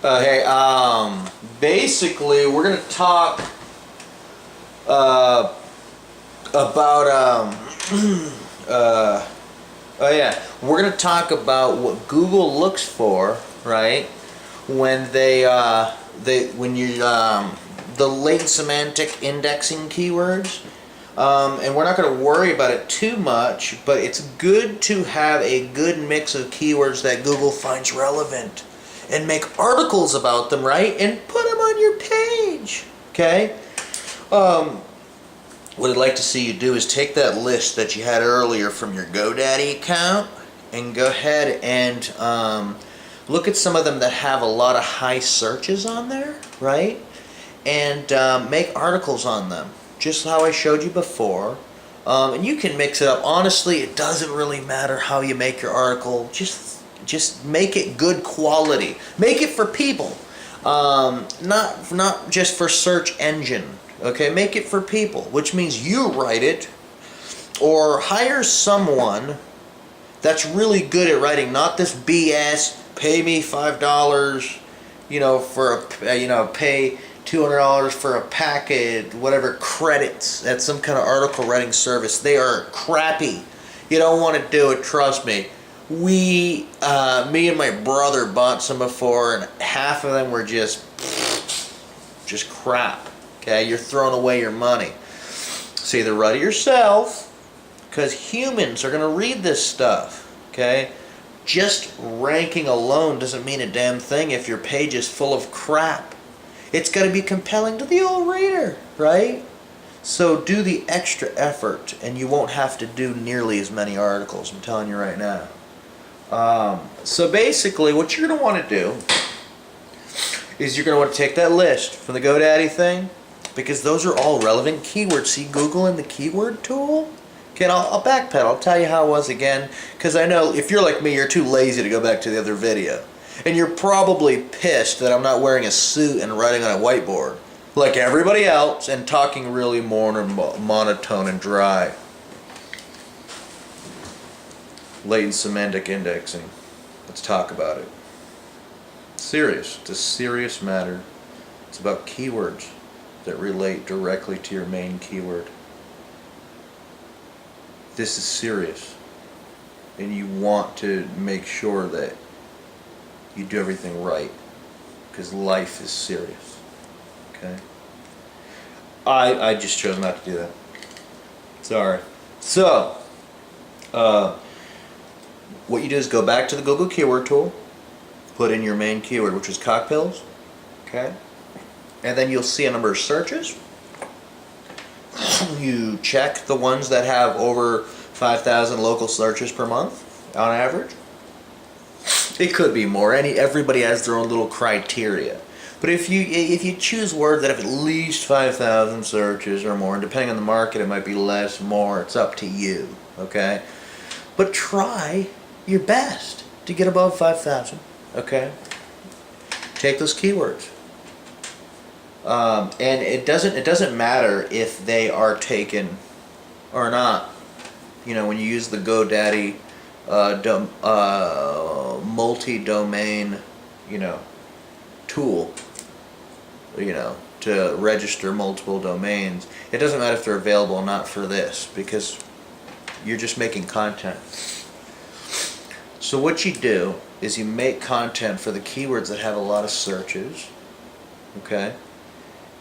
Hey, basically, we're gonna talk uh, about oh yeah, we're gonna talk about what Google looks for, right? When when you the latent semantic indexing keywords. And we're not going to worry about it too much, but it's good to have a good mix of keywords that Google finds relevant and make articles about them, right? And put them on your page, okay? What I'd like to see you do is take that list that you had earlier from your GoDaddy account and go ahead and look at some of them that have a lot of high searches on there, right? And make articles on them, just how I showed you before. And you can mix it up. Honestly, it doesn't really matter how you make your article. Just make it good quality. Make it for people, not just for search engine. Okay, make it for people, which means you write it, or hire someone that's really good at writing. Not this BS. Pay me $5, for pay $200 for a packet, whatever credits at some kind of article writing service. They are crappy. You don't want to do it, trust me. Me and my brother bought some before, and half of them were just crap. Okay, you're throwing away your money. So either write it yourself, because humans are going to read this stuff. Okay, just ranking alone doesn't mean a damn thing if your page is full of crap. It's got to be compelling to the old reader, right? So do the extra effort, and you won't have to do nearly as many articles. I'm telling you right now. So basically, what you're going to want to do is you're going to want to take that list from the GoDaddy thing, because those are all relevant keywords. See Google in the keyword tool? Okay, and I'll backpedal. I'll tell you how it was again, because I know if you're like me, you're too lazy to go back to the other video. And you're probably pissed that I'm not wearing a suit and writing on a whiteboard like everybody else and talking really monotone and dry. Latent semantic indexing. Let's talk about it. Serious. It's a serious matter. It's about keywords that relate directly to your main keyword. This is serious. And you want to make sure that you do everything right, because life is serious. Okay? I just chose not to do that. Sorry. So, what you do is go back to the Google keyword tool, put in your main keyword, which is cockpills. Okay? And then you'll see a number of searches. You check the ones that have over 5,000 local searches per month on average. It could be more. Everybody has their own little criteria. But if you choose words that have at least 5,000 searches or more, and depending on the market, it might be less, more. It's up to you. Okay, but try your best to get above 5,000. Okay, take those keywords, and it doesn't matter if they are taken or not. When you use the GoDaddy multi-domain, tool, to register multiple domains. It doesn't matter if they're available or not for this, because you're just making content. So what you do is you make content for the keywords that have a lot of searches, okay?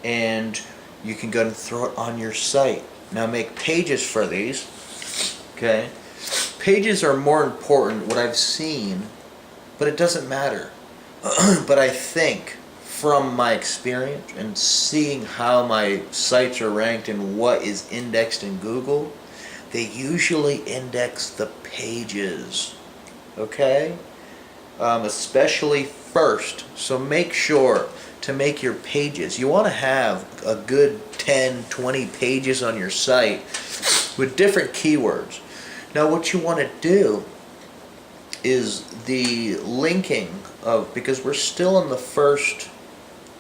And you can go and throw it on your site. Now make pages for these, okay? Pages are more important, what I've seen, but it doesn't matter. But I think from my experience and seeing how my sites are ranked and what is indexed in Google, they usually index the pages, okay? Especially first. So make sure to make your pages. You want to have a good 10, 20 pages on your site with different keywords. Now what you want to do is the linking of, because we're still in the first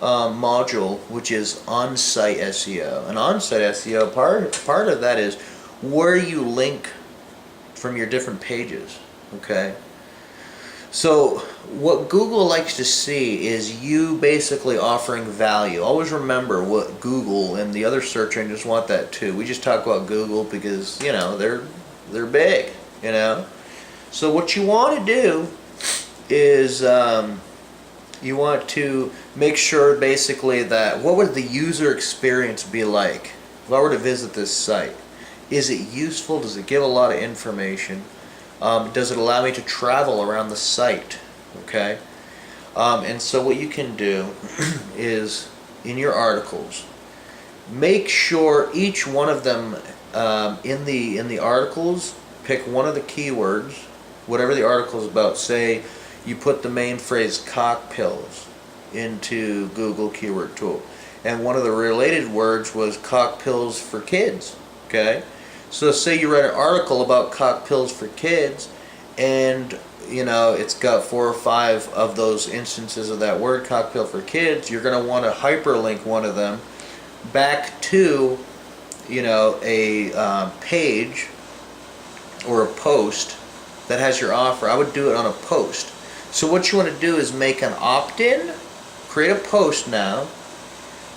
module, which is on-site SEO. And on-site SEO, part of that is where you link from your different pages, okay? So what Google likes to see is you basically offering value. Always remember what Google and the other search engines want that too. We just talk about Google because, you know, they're big, you know. So what you want to do is you want to make sure basically that what would the user experience be like if I were to visit this site? Is it useful? Does it give a lot of information? Does it allow me to travel around the site? Okay. And so what you can do is in your articles, make sure each one of them in the articles, pick one of the keywords, whatever the article is about. Say you put the main phrase cock pills into Google Keyword Tool, and one of the related words was cock pills for kids. Okay. So say you write an article about cock pills for kids, and you know it's got 4 or 5 of those instances of that word, cock pill for kids. You're going to want to hyperlink one of them back to, you know, a page or a post that has your offer. I would do it on a post. So what you want to do is make an opt-in, create a post now.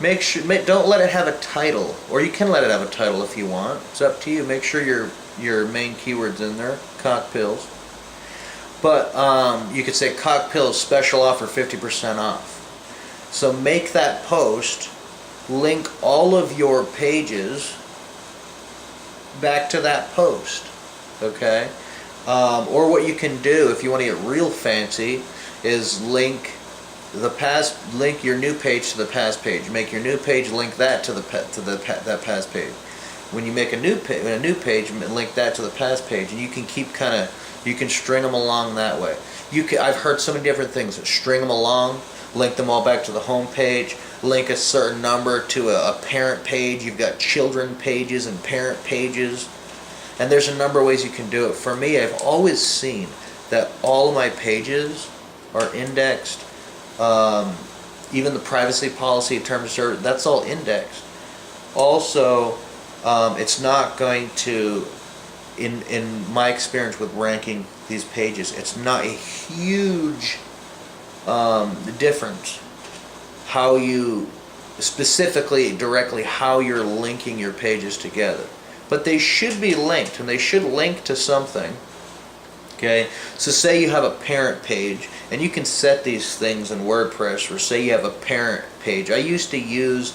Make sure, don't let it have a title, or you can let it have a title if you want. It's up to you. Make sure your main keyword's in there, cock pills. But you could say cock pills special offer 50% off. So make that post, link all of your pages back to that post. Okay? Or what you can do if you want to get real fancy is link your new page to the past page. Make your new page, link that to that past page. When you make a new page, link that to the past page, and you can keep you can string them along that way. I've heard so many different things. String them along, link them all back to the home page, link a certain number to a parent page. You've got children pages and parent pages, and there's a number of ways you can do it. For me, I've always seen that all of my pages are indexed. Even the privacy policy, terms of service, that's all indexed. Also, it's not going to, in my experience with ranking these pages, it's not a huge difference how you specifically directly how you're linking your pages together, but they should be linked, and they should link to something. Okay, so say you have a parent page, and you can set these things in WordPress, or say you have a parent page. I used to use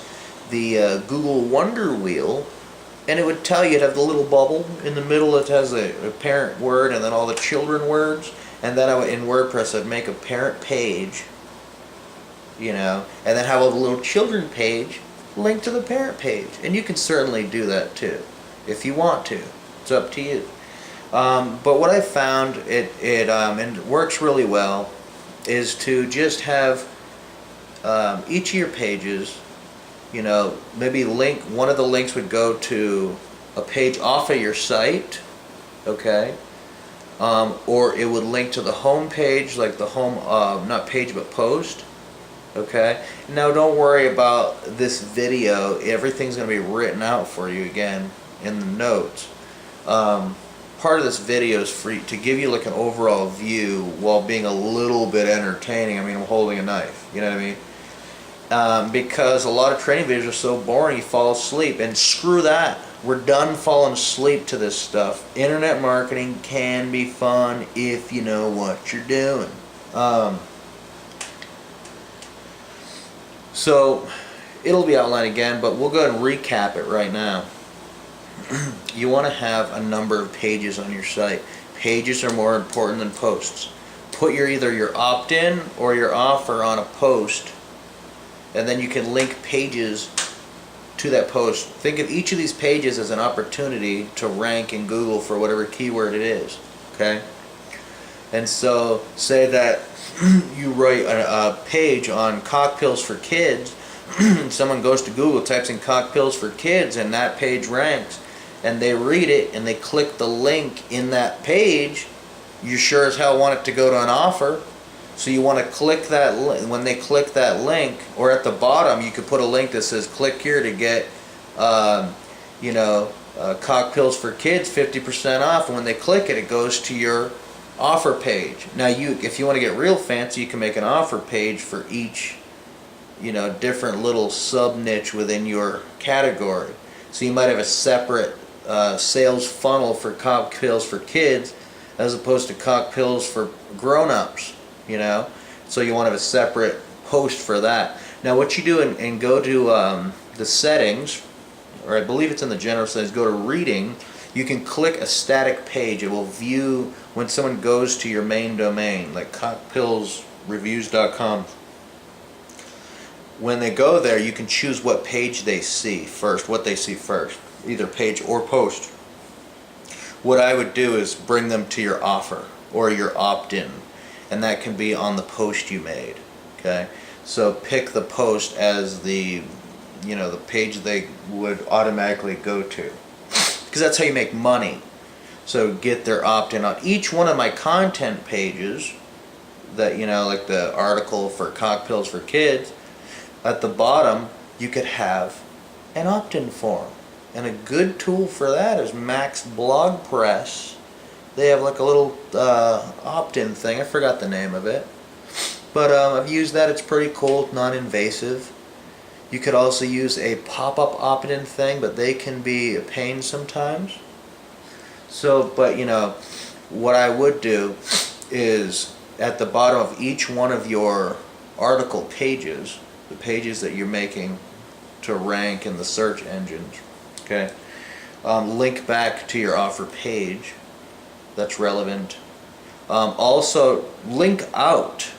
the Google Wonder Wheel, and it would tell you, it'd have the little bubble in the middle that has a parent word and then all the children words, and then in WordPress I'd make a parent page, you know, and then have a little children page linked to the parent page. And you can certainly do that too if you want to. It's up to you. But what I found, and it works really well, is to just have each of your pages, you know, maybe one of the links would go to a page off of your site, okay, or it would link to the home page, like the home, not page but post, okay. Now don't worry about this video, everything's going to be written out for you again in the notes. Part of this video is free to give you like an overall view while being a little bit entertaining. I mean, I'm holding a knife, you know what I mean? Because a lot of training videos are so boring you fall asleep, and screw that. We're done falling asleep to this stuff. Internet marketing can be fun if you know what you're doing. So it'll be outlined again, but we'll go ahead and recap it right now. You want to have a number of pages on your site. Pages are more important than posts. Put either your opt-in or your offer on a post, and then you can link pages to that post. Think of each of these pages as an opportunity to rank in Google for whatever keyword it is, okay? And so say that you write a page on cock pills for kids, someone goes to Google, types in cock pills for kids, and that page ranks, and they read it and they click the link in that page. You sure as hell want it to go to an offer, so you want to click that when they click that link, or at the bottom you could put a link that says click here to get cock pills for kids 50% off, and when they click it, it goes to your offer page. Now if you want to get real fancy, you can make an offer page for each, different little sub niche within your category. So you might have a separate sales funnel for cocktails for kids as opposed to cocktails for grown-ups, So you want to have a separate post for that. Now what you do and go to the settings, or I believe it's in the general settings, go to reading. You can click a static page. It will view when someone goes to your main domain, like cockpillsreviews.com. When they go there, you can choose what page they see first, either page or post. What I would do is bring them to your offer or your opt-in, and that can be on the post you made. Okay, so pick the post as the page they would automatically go to, because that's how you make money. So get their opt-in on each one of my content pages. That like the article for cocktails for kids. At the bottom, you could have an opt-in form. And a good tool for that is Max Blog Press. They have like a little opt-in thing. I forgot the name of it. But I've used that. It's pretty cool, non-invasive. You could also use a pop-up opt-in thing, but they can be a pain sometimes. So, but what I would do is at the bottom of each one of your article pages, the pages that you're making to rank in the search engines, okay, link back to your offer page. That's relevant. Also, link out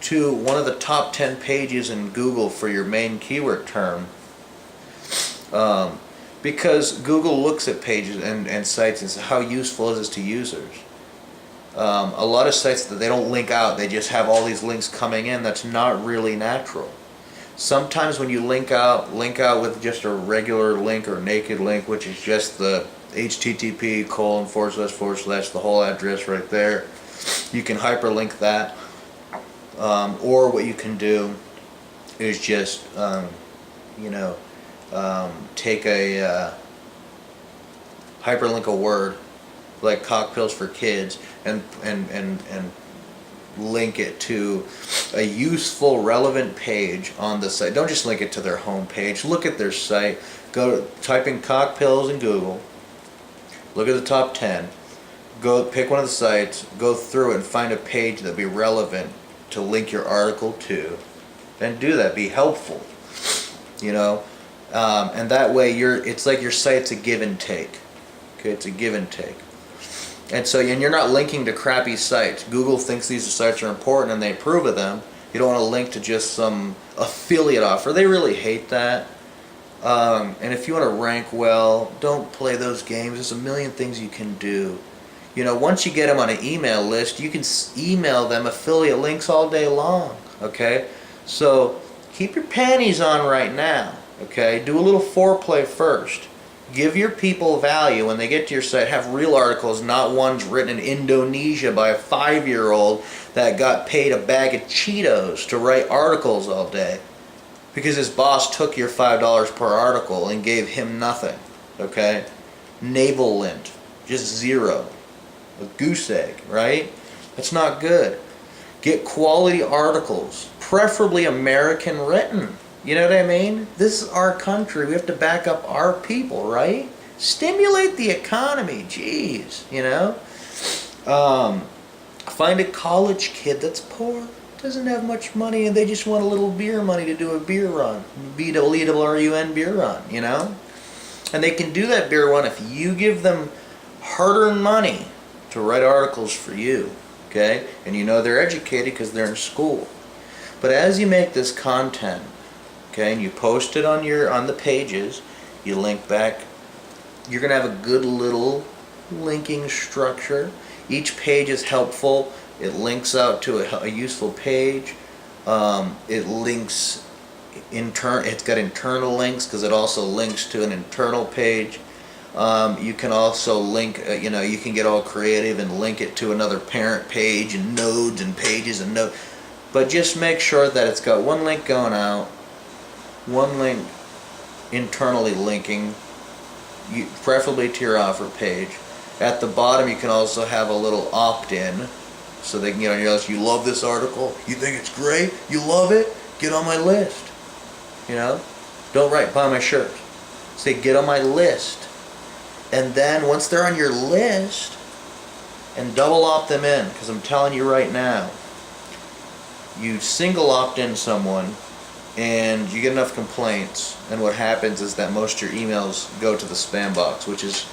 to one of the top 10 pages in Google for your main keyword term, because Google looks at pages and sites and says, how useful is this to users? A lot of sites that they don't link out, they just have all these links coming in. That's not really natural. Sometimes when you link out with just a regular link or naked link, which is just the http:// the whole address right there. You can hyperlink that, or what you can do is just take a hyperlink a word like cocktails for kids and link it to a useful, relevant page on the site. Don't just link it to their home page. Look at their site. Go type in cocktails in Google. Look at the top 10. Go pick one of the sites. Go through it and find a page that'd be relevant to link your article to, and do that. Be helpful. And that way it's like your site's a give and take. Okay, it's a give and take. And you're not linking to crappy sites. Google thinks these sites are important and they approve of them. You don't want to link to just some affiliate offer. They really hate that. And if you want to rank well, don't play those games. There's a million things you can do. Once you get them on an email list, you can email them affiliate links all day long. Okay? So keep your panties on right now. Okay? Do a little foreplay first. Give your people value when they get to your site. Have real articles, not ones written in Indonesia by a 5-year-old that got paid a bag of Cheetos to write articles all day because his boss took your $5 per article and gave him nothing. Okay? Navel lint, just zero. A goose egg, right? That's not good. Get quality articles, preferably American written. You know what I mean? This is our country. We have to back up our people, right? Stimulate the economy. Jeez, Find a college kid that's poor, doesn't have much money, and they just want a little beer money to do a beer run. BWRUN beer run, And they can do that beer run if you give them hard-earned money to write articles for you, okay? And they're educated because they're in school. But as you make this content, okay, and you post it on the pages, you link back, you're going to have a good little linking structure. Each page is helpful. It links out to a useful page. It links it's got internal links because it also links to an internal page. You can also link, you can get all creative and link it to another parent page and nodes and pages and nodes. But just make sure that it's got one link going out, one link internally linking, preferably to your offer page, At the bottom, you can also have a little opt-in, so they can get on your list. You love this article? You think it's great? You love it? Get on my list. You know? Don't write buy my shirt. Say get on my list. And then once they're on your list, and double opt them in, because I'm telling you right now, you single opt in someone and you get enough complaints, and what happens is that most of your emails go to the spam box, which is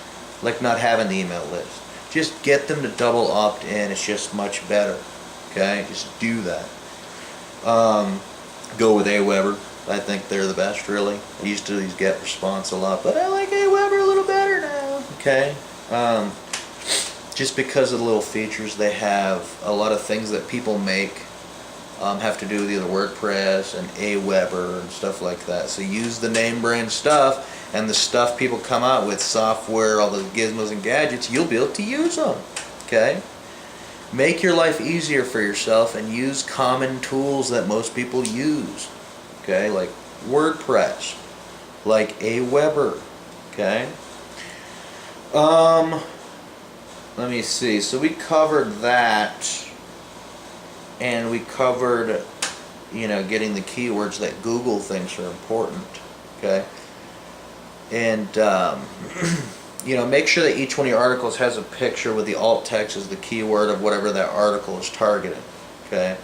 like not having the email list. Just get them to double opt in. It's just much better. Okay, just do that. Go with Aweber. I think they're the best, really. I used to use Get Response a lot, but I like Aweber a little better now. Okay, just because of the little features they have. A lot of things that people make have to do with either WordPress and Aweber and stuff like that. So use the name brand stuff, and the stuff people come out with, software, all the gizmos and gadgets, you'll be able to use them. Okay? Make your life easier for yourself and use common tools that most people use. Okay? Like WordPress, like Aweber. Okay? Let me see. So we covered that. And we covered, getting the keywords that Google thinks are important, okay? And, make sure that each one of your articles has a picture with the alt text as the keyword of whatever that article is targeting, okay?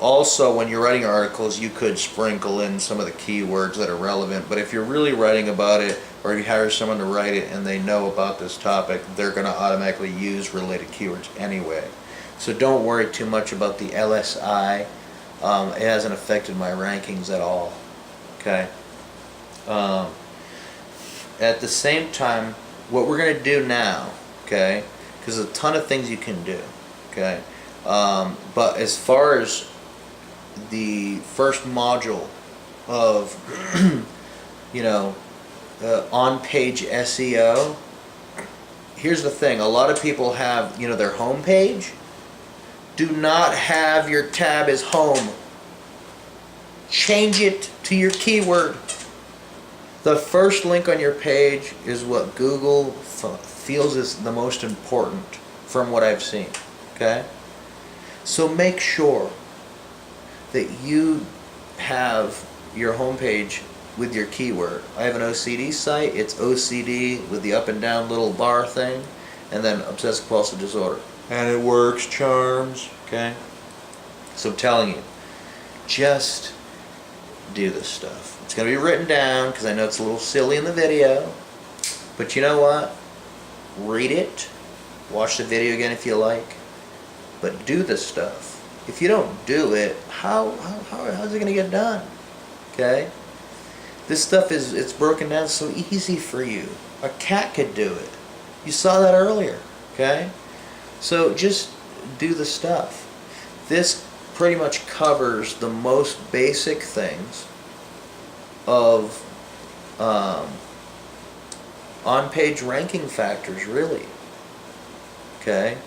Also, when you're writing articles, you could sprinkle in some of the keywords that are relevant, but if you're really writing about it, or you hire someone to write it and they know about this topic, they're going to automatically use related keywords anyway. So don't worry too much about the LSI. It hasn't affected my rankings at all. Okay. At the same time, what we're going to do now, okay, because there's a ton of things you can do, okay, but as far as the first module of, on-page SEO, here's the thing. A lot of people have, their home page. Do not have your tab as home. Change it to your keyword. The first link on your page is what Google feels is the most important from what I've seen. Okay? So make sure that you have your home page with your keyword. I have an OCD site. It's OCD with the up and down little bar thing, and then obsessive compulsive disorder. And it works, charms, okay? So I'm telling you, just do this stuff. It's going to be written down, because I know it's a little silly in the video, but you know what? Read it, watch the video again if you like, but do this stuff. If you don't do it, how's it going to get done? Okay? This stuff it's broken down so easy for you. A cat could do it. You saw that earlier, okay? So just do the stuff. This pretty much covers the most basic things of on-page ranking factors, really. Okay?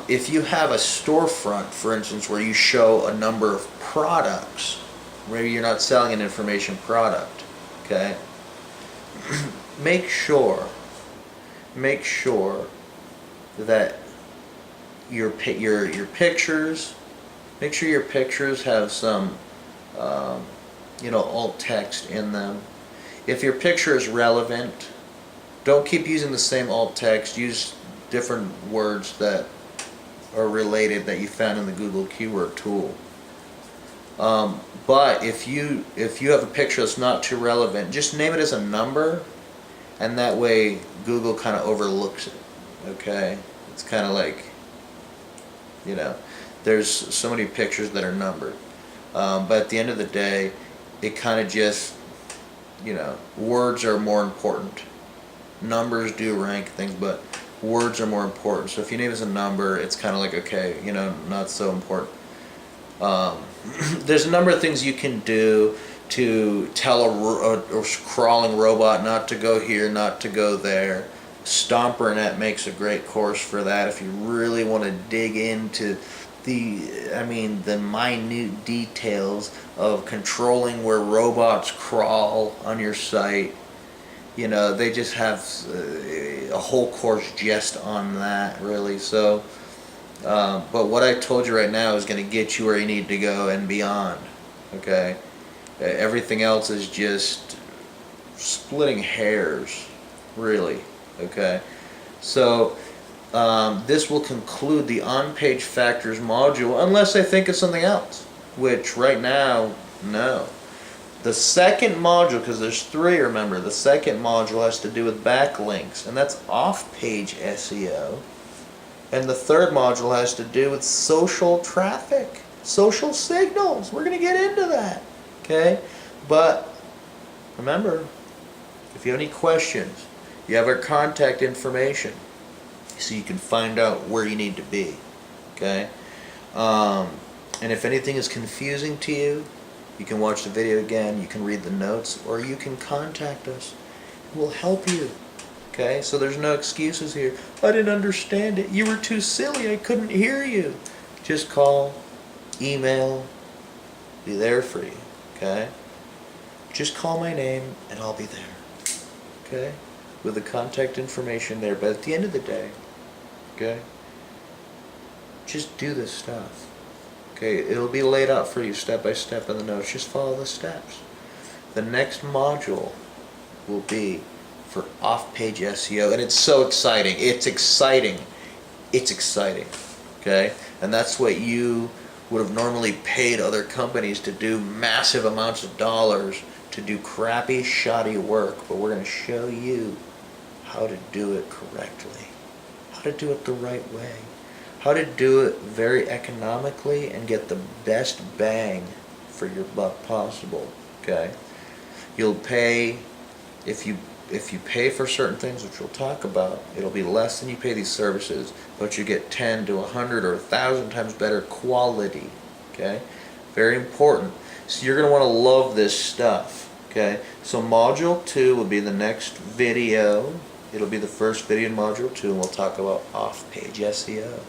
If you have a storefront, for instance, where you show a number of products, maybe you're not selling an information product, okay? Make sure that your pictures, make sure your pictures have some alt text in them. If your picture is relevant, don't keep using the same alt text. Use different words that are related that you found in the Google keyword tool. But if you have a picture that's not too relevant, just name it as a number, and that way Google kind of overlooks it. Okay, it's kind of like, there's so many pictures that are numbered, but at the end of the day, it kind of just, words are more important. Numbers do rank things, but words are more important. So if you name it as a number, it's kind of like, okay, not so important. There's a number of things you can do to tell a crawling robot not to go here, not to go there. StomperNet makes a great course for that if you really want to dig into the minute details of controlling where robots crawl on your site. you know, they just have a whole course just on that, really. So, but what I told you right now is going to get you where you need to go and beyond. Okay, everything else is just splitting hairs, really. Okay, so this will conclude the on-page factors module, unless I think of something else, which right now, no. The second module, because there's three, remember, the second module has to do with backlinks, and that's off-page SEO. And the third module has to do with social traffic, social signals. We're going to get into that, okay? But remember, if you have any questions, you have our contact information, so you can find out where you need to be, okay? And if anything is confusing to you, you can watch the video again, you can read the notes, or you can contact us. We'll help you. Okay? So there's no excuses here. I didn't understand it. You were too silly. I couldn't hear you. Just call, email, be there for you. Okay? Just call my name and I'll be there. Okay? With the contact information there. But at the end of the day, okay? Just do this stuff. Okay, it'll be laid out for you step by step in the notes. Just follow the steps. The next module will be for off-page SEO, and it's so exciting. It's exciting. It's exciting. Okay, and that's what you would have normally paid other companies to do massive amounts of dollars to do crappy, shoddy work. But we're going to show you how to do it correctly, how to do it the right way. How to do it very economically and get the best bang for your buck possible. Okay, you'll pay if you pay for certain things, which we'll talk about. It'll be less than you pay these services, but you get 10 to 100 or 1,000 times better quality. Okay, very important. So you're gonna want to love this stuff. Okay, so module 2 will be the next video. It'll be the first video in module 2, and we'll talk about off-page SEO.